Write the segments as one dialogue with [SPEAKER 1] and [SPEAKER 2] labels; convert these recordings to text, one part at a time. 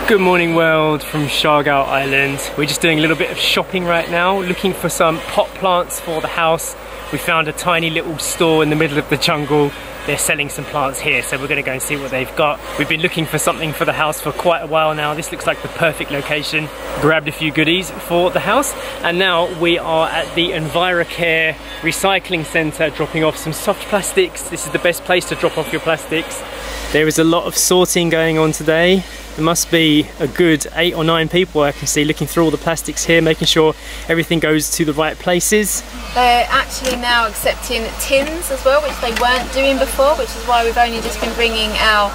[SPEAKER 1] Good morning world from Siargao Island. We're just doing a little bit of shopping right now, looking for some pot plants for the house. We found a tiny little store in the middle of the jungle. They're selling some plants here, so we're going to go and see what they've got. We've been looking for something for the house for quite a while now. This looks like the perfect location. Grabbed a few goodies for the house, and now we are at the EnviroCare recycling centre dropping off some soft plastics. This is the best place to drop off your plastics. There is a lot of sorting going on today. There must be a good 8 or 9 people I can see looking through all the plastics here, making sure everything goes to the right places.
[SPEAKER 2] They're actually now accepting tins as well, which they weren't doing before, which is why we've only just been bringing our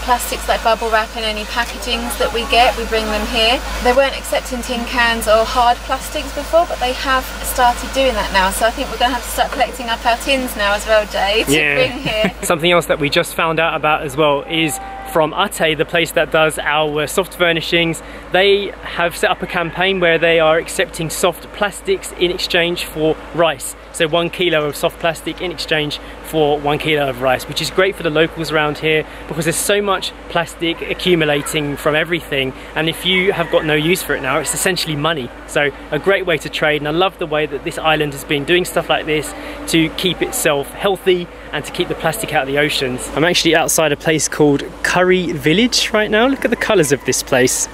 [SPEAKER 2] plastics like bubble wrap and any packagings that we get, we bring them here. They weren't accepting tin cans or hard plastics before, but they have started doing that now. So I think we're going to have to start collecting up our tins now as well, Jay, to bring here. Something
[SPEAKER 1] else that we just found out about as well is from Ate, the place that does our soft furnishings. They have set up a campaign where they are accepting soft plastics in exchange for rice. So 1 kilo of soft plastic in exchange for 1 kilo of rice, which is great for the locals around here because there's so much plastic accumulating from everything, and if you have got no use for it now, it's essentially money. So a great way to trade, and I love the way that this island has been doing stuff like this to keep itself healthy and to keep the plastic out of the oceans. I'm actually outside a place called Curry Village right now. Look at the colours of this place.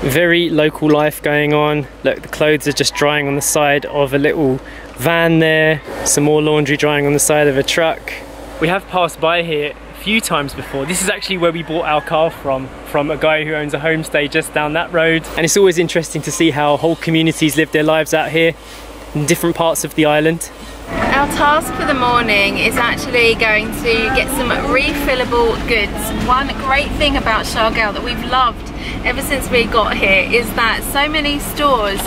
[SPEAKER 1] Very local life going on. Look, the clothes are just drying on the side of a little van there. Some more laundry drying on the side of a truck. We have passed by here a few times before. This is actually where we bought our car from a guy who owns a homestay just down that road. And it's always interesting to see how whole communities live their lives out here in different parts of the island.
[SPEAKER 2] Our task for the morning is actually going to get some refillable goods. One great thing about Siargao that we've loved ever since we got here is that so many stores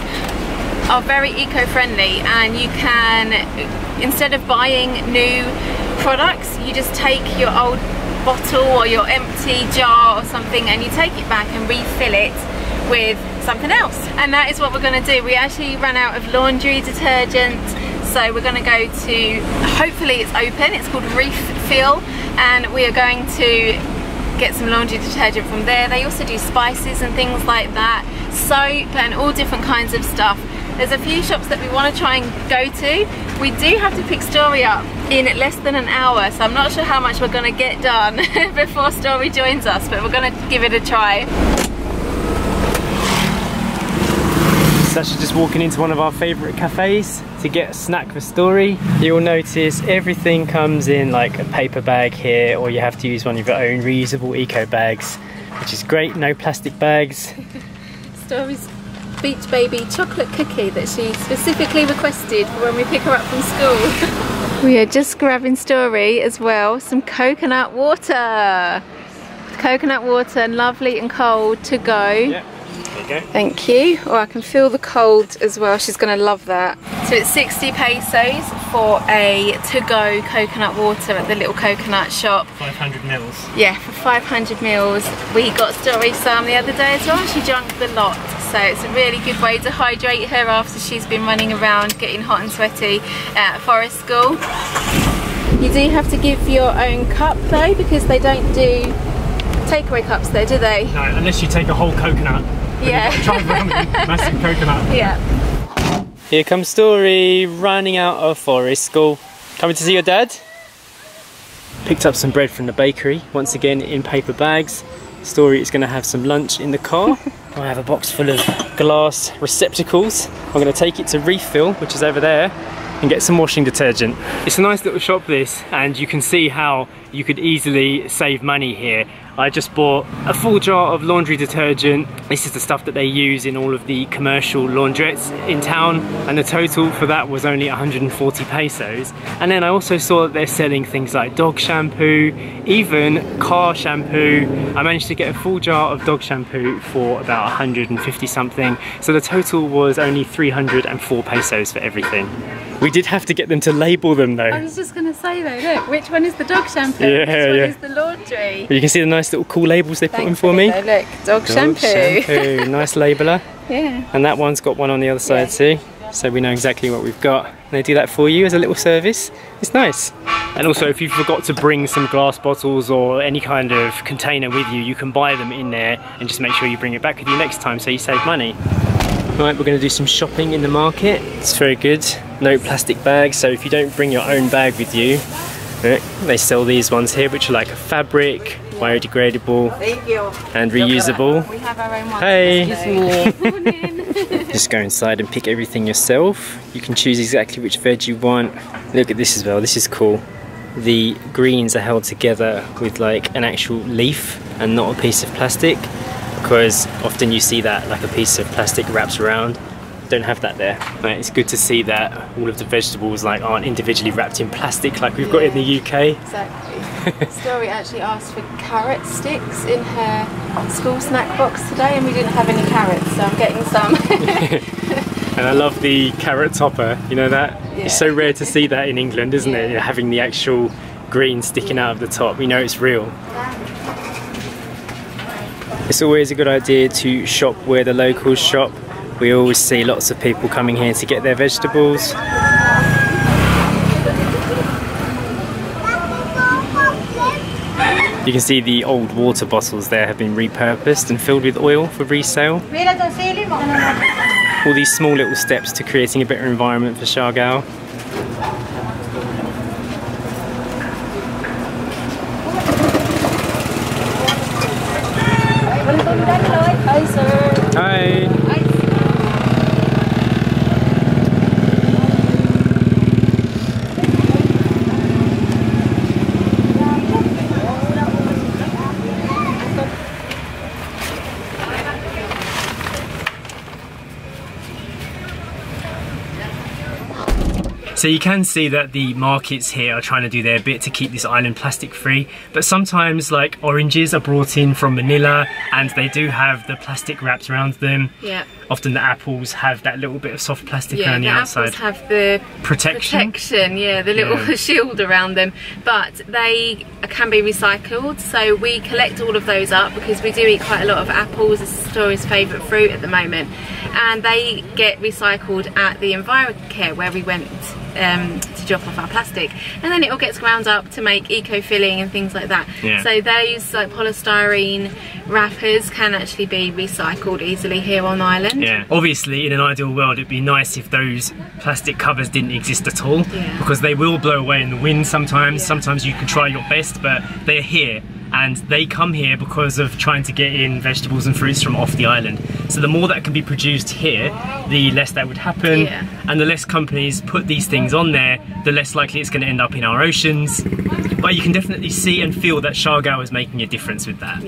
[SPEAKER 2] are very eco-friendly, and you can, instead of buying new products, you just take your old bottle or your empty jar or something and you take it back and refill it with something else. And that is what we're going to do. We actually ran out of laundry detergent, so we're going to go to, hopefully it's open, it's called Refill, and we are going to get some laundry detergent from there. They also do spices and things like that, soap and all different kinds of stuff. There's a few shops that we want to try and go to. We do have to pick Story up in less than an hour, so I'm not sure how much we're going to get done before Story joins us, but we're going to give it a try.
[SPEAKER 1] Sacha just walking into one of our favourite cafes to get a snack for Story. You'll notice everything comes in like a paper bag here, or you have to use one of your own reusable eco bags, which is great. No plastic bags.
[SPEAKER 2] Story's Beach Baby chocolate cookie that she specifically requested for when we pick her up from school. We are just grabbing Story as well some coconut water. Coconut water, lovely and cold to go.
[SPEAKER 1] Yeah. There you go.
[SPEAKER 2] Thank you. Oh, I can feel the cold as well. She's going to love that. So it's 60 pesos for a to-go coconut water at the little coconut shop.
[SPEAKER 1] 500 mils.
[SPEAKER 2] Yeah, for 500 mils. We got Story some the other day as well. She drank the lot. So it's a really good way to hydrate her after she's been running around getting hot and sweaty at forest school. You do have to give your own cup though, because they don't do takeaway cups there, do they?
[SPEAKER 1] No, unless you take a whole coconut.
[SPEAKER 2] Yeah.
[SPEAKER 1] Try around with a massive coconut.
[SPEAKER 2] Yeah.
[SPEAKER 1] Here comes Story, running out of forest school. Coming to see your dad? Picked up some bread from the bakery, once again in paper bags. Story is going to have some lunch in the car. I have a box full of glass receptacles. I'm going to take it to Refill, which is over there, and get some washing detergent. It's a nice little shop this, and you can see how you could easily save money here. I just bought a full jar of laundry detergent. This is the stuff that they use in all of the commercial laundrettes in town, and the total for that was only 140 pesos. And then I also saw that they're selling things like dog shampoo, even car shampoo. I managed to get a full jar of dog shampoo for about 150 something. So the total was only 304 pesos for everything. We did have to get them to label them though.
[SPEAKER 2] I was just going to say though, look, which one is the dog shampoo?
[SPEAKER 1] Yeah,
[SPEAKER 2] which one
[SPEAKER 1] yeah.
[SPEAKER 2] is the laundry?
[SPEAKER 1] You can see the nice little cool labels they put in for me.
[SPEAKER 2] Look, dog shampoo.
[SPEAKER 1] Nice labeler.
[SPEAKER 2] Yeah.
[SPEAKER 1] And that one's got one on the other side too. so we know exactly what we've got. They do that for you as a little service. It's nice. And also, if you forgot to bring some glass bottles or any kind of container with you, you can buy them in there and just make sure you bring it back with you next time so you save money. Right, we're going to do some shopping in the market. It's very good. No plastic bags, so if you don't bring your own bag with you, they sell these ones here, which are like a fabric, biodegradable and reusable.
[SPEAKER 2] We have our own ones.
[SPEAKER 1] Hey! Just go inside and pick everything yourself. You can choose exactly which veg you want. Look at this as well, this is cool. The greens are held together with like an actual leaf and not a piece of plastic, because often you see that like a piece of plastic wraps around. Don't have that there. Right, it's good to see that all of the vegetables like aren't individually wrapped in plastic like we've got in the UK.
[SPEAKER 2] Exactly. Story actually asked for carrot sticks in her school snack box today, and we didn't have any carrots, so I'm getting some.
[SPEAKER 1] And I love the carrot topper, you know that?
[SPEAKER 2] Yeah.
[SPEAKER 1] It's so rare to see that in England, isn't it? Having the actual green sticking out of the top. We know it's real. It's always a good idea to shop where the locals shop. We always see lots of people coming here to get their vegetables. You can see the old water bottles there have been repurposed and filled with oil for resale. All these small little steps to creating a better environment for Siargao.
[SPEAKER 2] Hi, sir.
[SPEAKER 1] Hi. So you can see that the markets here are trying to do their bit to keep this island plastic free, but sometimes like oranges are brought in from Manila and they do have the plastic wraps around them. Yeah. Often the apples have that little bit of soft plastic around the outside.
[SPEAKER 2] Apples have the protection, yeah, the little shield around them, but they can be recycled, so we collect all of those up because we do eat quite a lot of apples. It's Story's favourite fruit at the moment, and they get recycled at the EnviroCare where we went to drop off our plastic, and then it all gets ground up to make eco-filling and things like that. So those like polystyrene wrappers can actually be recycled easily here on island.
[SPEAKER 1] Yeah, obviously in an ideal world it'd be nice if those plastic covers didn't exist at all, because they will blow away in the wind sometimes. Sometimes you can try your best, but they're here, and they come here because of trying to get in vegetables and fruits from off the island. So the more that can be produced here, the less that would happen, and the less companies put these things on there, the less likely it's going to end up in our oceans. But you can definitely see and feel that Siargao is making a difference with that.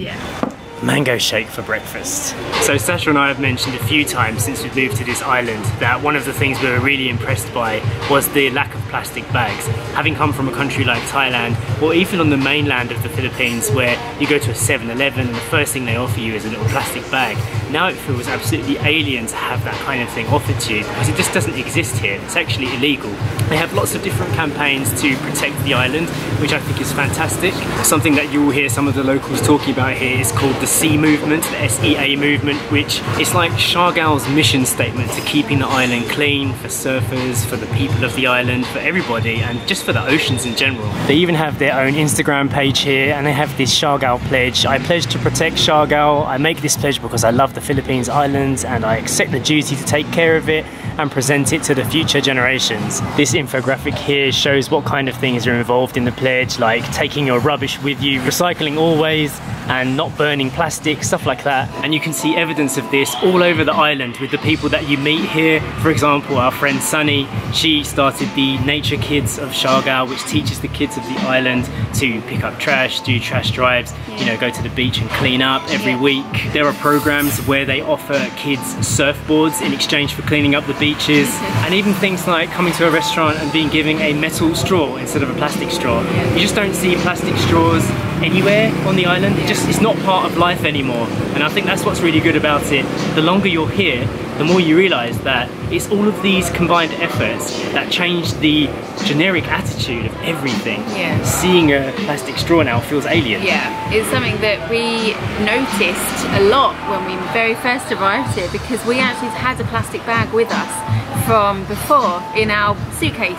[SPEAKER 1] Mango shake for breakfast. So Sacha and I have mentioned a few times since we moved to this island that one of the things we were really impressed by was the lack of plastic bags. Having come from a country like Thailand, or even on the mainland of the Philippines, where you go to a 7-Eleven and the first thing they offer you is a little plastic bag. Now it feels absolutely alien to have that kind of thing offered to you, because it just doesn't exist here. It's actually illegal. They have lots of different campaigns to protect the island, which I think is fantastic. Something that you will hear some of the locals talking about here is called the SEA movement, the SEA movement, which is like Siargao's mission statement to keeping the island clean for surfers, for the people of the island, for everybody, and just for the oceans in general. They even have their own Instagram page here, and they have this Siargao pledge. I pledge to protect Siargao. I make this pledge because I love the Philippines Islands and I accept the duty to take care of it and present it to the future generations. This infographic here shows what kind of things are involved in the pledge, like taking your rubbish with you, recycling always, and not burning plastic, stuff like that. And you can see evidence of this all over the island with the people that you meet here. For example, our friend Sunny, she started the Nature Kids of Siargao, which teaches the kids of the island to pick up trash, do trash drives, you know, go to the beach and clean up every week. There are programs where they offer kids surfboards in exchange for cleaning up the beaches, and even things like coming to a restaurant and being given a metal straw instead of a plastic straw. You just don't see plastic straws anywhere on the island. It's not part of life anymore, and I think that's what's really good about it. The longer you're here, the more you realise that it's all of these combined efforts that change the generic attitude of everything. Seeing a plastic straw now feels alien.
[SPEAKER 2] It's something that we noticed a lot when we very first arrived here, because we actually had a plastic bag with us from before in our suitcase,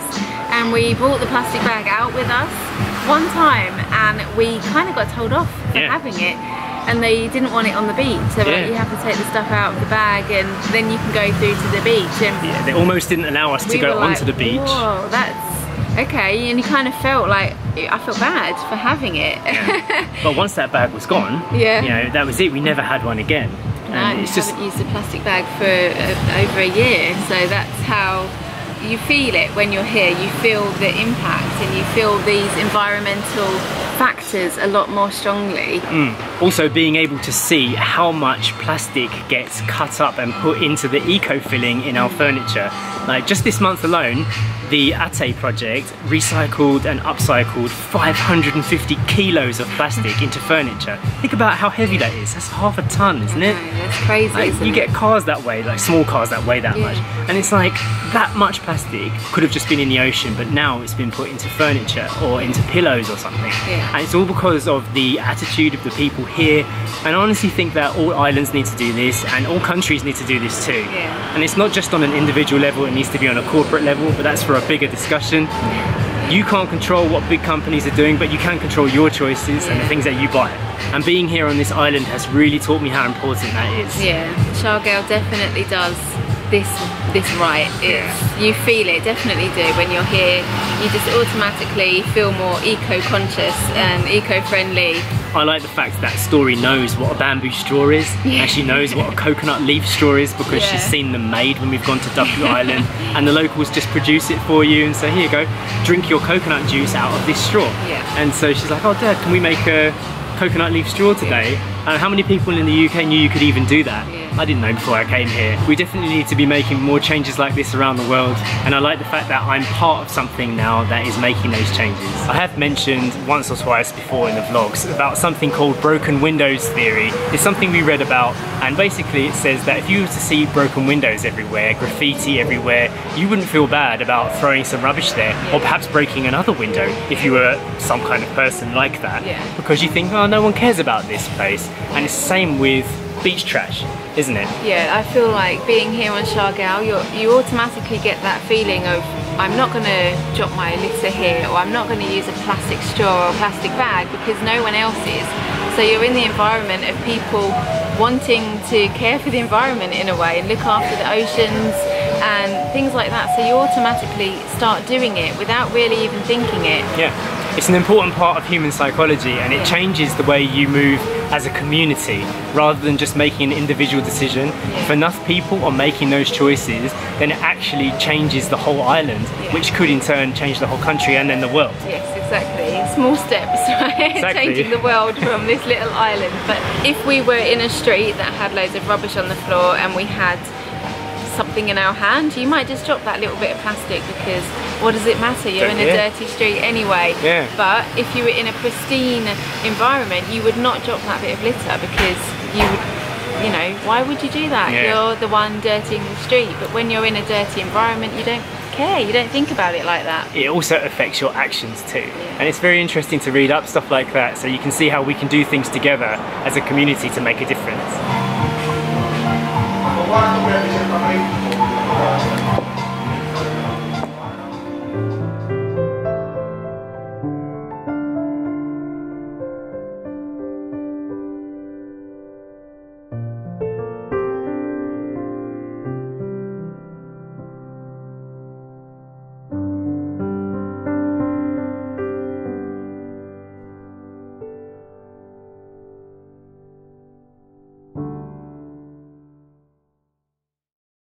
[SPEAKER 2] and we brought the plastic bag out with us one time, and we kind of got told off for having it, and they didn't want it on the beach. So like, you have to take the stuff out of the bag and then you can go through to the beach. And
[SPEAKER 1] they almost didn't allow us to go onto the beach.
[SPEAKER 2] Whoa, that's okay. And you kind of felt like, I felt bad for having it.
[SPEAKER 1] But once that bag was gone, you know, that was it. We never had one again.
[SPEAKER 2] No, and it's haven't used a plastic bag for over a year, so that's how you feel it when you're here. You feel the impact and you feel these environmental factors a lot more strongly.
[SPEAKER 1] Also being able to see how much plastic gets cut up and put into the eco-filling in our furniture. Like just this month alone, the Ate project recycled and upcycled 550 kilos of plastic into furniture. Think about how heavy that is. That's half a ton, isn't it?
[SPEAKER 2] That's crazy,
[SPEAKER 1] like,
[SPEAKER 2] isn't
[SPEAKER 1] you get cars that way, like small cars that weigh that much. And it's like, that much plastic could have just been in the ocean, but now it's been put into furniture or into pillows or something. And it's all because of the attitude of the people here. And I honestly think that all islands need to do this, and all countries need to do this too. And it's not just on an individual level, it needs to be on a corporate level, but that's for a bigger discussion. You can't control what big companies are doing, but you can control your choices and the things that you buy. And being here on this island has really taught me how important that is.
[SPEAKER 2] Siargao definitely does this right. You feel it, definitely do. When you're here, you just automatically feel more eco-conscious and eco-friendly.
[SPEAKER 1] I like the fact that Story knows what a bamboo straw is, and she knows what a coconut leaf straw is because she's seen them made when we've gone to Duffy Island, and the locals just produce it for you and say, here you go, drink your coconut juice out of this straw. And so she's like, oh Dad, can we make a coconut leaf straw today? And how many people in the UK knew you could even do that? I didn't know before I came here. We definitely need to be making more changes like this around the world, and I like the fact that I'm part of something now that is making those changes. I have mentioned once or twice before in the vlogs about something called broken windows theory. It's something we read about, and basically it says that if you were to see broken windows everywhere, graffiti everywhere, you wouldn't feel bad about throwing some rubbish there, or perhaps breaking another window if you were some kind of person like that, because you think, oh, no one cares about this place. And it's the same with beach trash, isn't it?
[SPEAKER 2] I feel like being here on Siargao, you automatically get that feeling of, I'm not going to drop my litter here, or I'm not going to use a plastic straw or a plastic bag because no one else is. So you're in the environment of people wanting to care for the environment in a way and look after the oceans and things like that. So you automatically start doing it without really even thinking it.
[SPEAKER 1] It's an important part of human psychology, and it changes the way you move as a community rather than just making an individual decision. If enough people are making those choices, then it actually changes the whole island, which could in turn change the whole country and then the world.
[SPEAKER 2] Yes, exactly. Small steps, right? Changing the world from this little island. But if we were in a street that had loads of rubbish on the floor and we had something in our hand, you might just drop that little bit of plastic because what does it matter? You're in a dirty street anyway. But if you were in a pristine environment, you would not drop that bit of litter because you would, you know, why would you do that? You're the one dirtying the street. But when you're in a dirty environment, you don't care, you don't think about it like that. It
[SPEAKER 1] also affects your actions too. And it's very interesting to read up stuff like that so you can see how we can do things together as a community to make a difference.